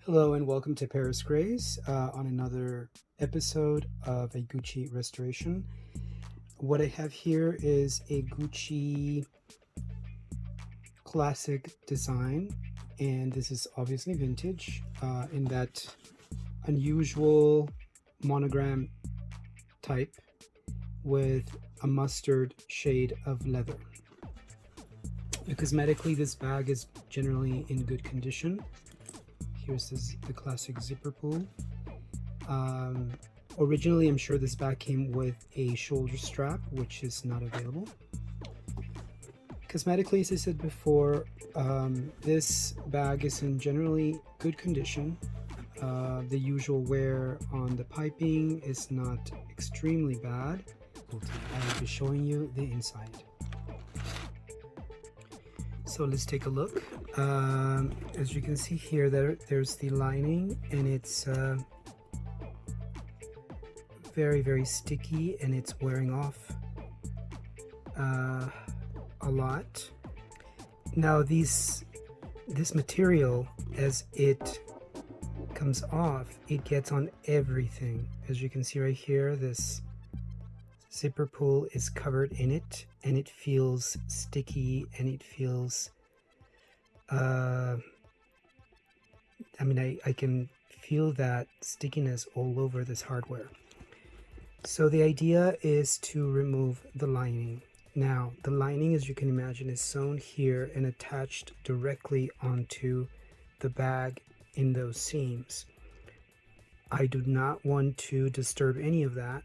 Hello and welcome to Paris Grays on another episode of a Gucci restoration. What I have here is a Gucci classic design, and this is obviously vintage in that unusual monogram type with a mustard shade of leather. Cosmetically, this bag is generally in good condition. Here's the classic zipper pull. Originally, I'm sure this bag came with a shoulder strap, which is not available. Cosmetically, as I said before, this bag is in generally good condition. The usual wear on the piping is not extremely bad. I'll be showing you the inside. So let's take a look. As you can see here, there's the lining, and it's very sticky, and it's wearing off a lot. Now this material, as it comes off, it gets on everything. As you can see right here, this zipper pull is covered in it, and it feels sticky, and it feels I can feel that stickiness all over this hardware. So the idea is to remove the lining. Now the lining, as you can imagine, is sewn here and attached directly onto the bag in those seams. I do not want to disturb any of that.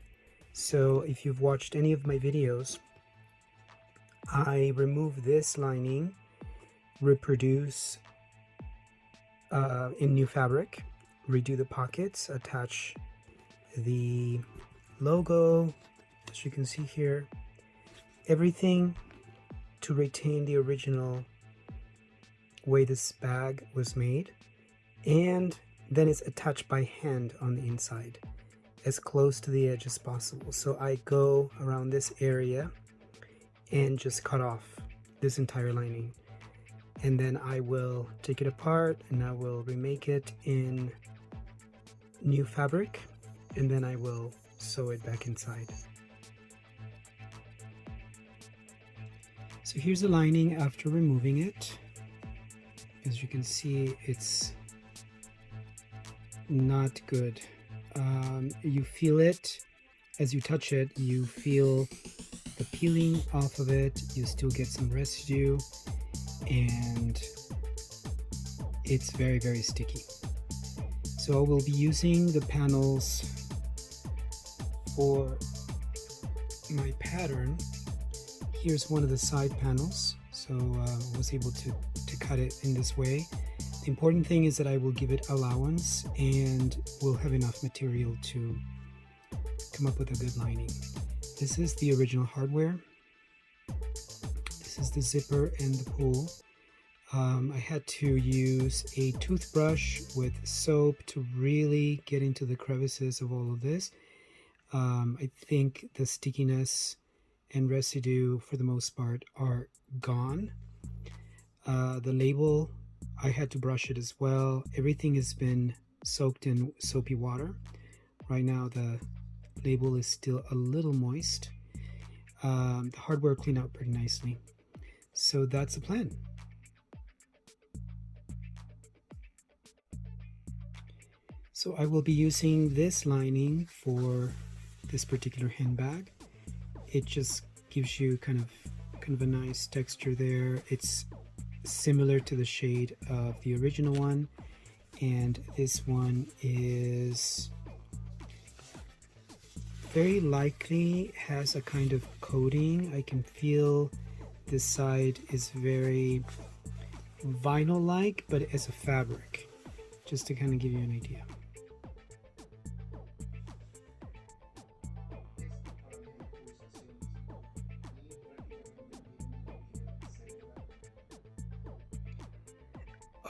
So if you've watched any of my videos, I remove this lining, reproduce in new fabric, redo the pockets, attach the logo, as you can see here, everything to retain the original way this bag was made, and then it's attached by hand on the inside, as close to the edge as possible. So I go around this area and just cut off this entire lining, and then I will take it apart and I will remake it in new fabric, and then I will sew it back inside. So here's the lining after removing it. As you can see, it's not good. You feel it as you touch it. You feel the peeling off of it. You still get some residue, and it's very sticky. So I will be using the panels for my pattern. Here's one of the side panels, so I was able to cut it in this way. The important thing is that I will give it allowance and will have enough material to come up with a good lining. This is the original hardware. This is the zipper and the pull. I had to use a toothbrush with soap to really get into the crevices of all of this. I think the stickiness and residue for the most part are gone. The label, I had to brush it as well. Everything has been soaked in soapy water. Right now the label is still a little moist. The hardware cleaned out pretty nicely. So that's the plan. So I will be using this lining for this particular handbag. It just gives you kind of a nice texture there. It's similar to the shade of the original one, and this one is very likely has a kind of coating. I can feel this side is very vinyl-like, but as a fabric, just to kind of give you an idea.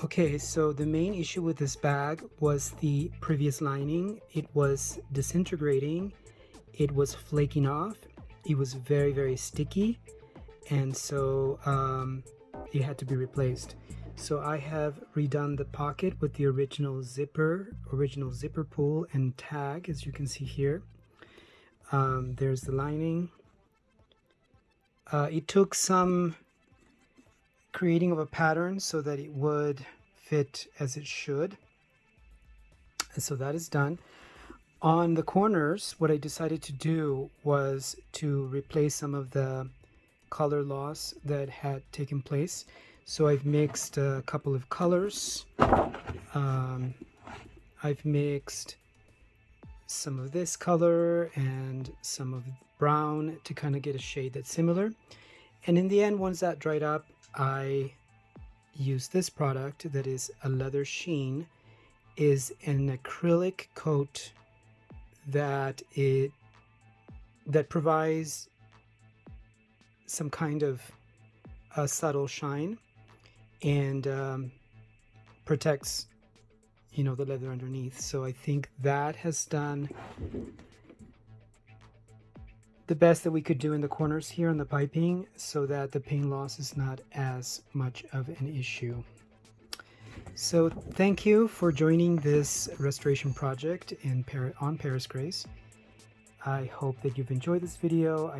Okay, so the main issue with this bag was the previous lining. It was disintegrating, it was flaking off, it was very sticky, and so it had to be replaced. So I have redone the pocket with the original zipper pull and tag, as you can see here. There's the lining. It took some creating of a pattern so that it would fit as it should. And so that is done. On the corners, what I decided to do was to replace some of the color loss that had taken place. So I've mixed a couple of colors. I've mixed some of this color and some of brown to kind of get a shade that's similar. And in the end, once that dried up, I used this product that is a leather sheen, is an acrylic coat that provides some kind of a subtle shine and protects, you know, the leather underneath. So I think that has done the best that we could do in the corners here on the piping, so that the paint loss is not as much of an issue. So thank you for joining this restoration project on Paris Grace. I hope that you've enjoyed this video.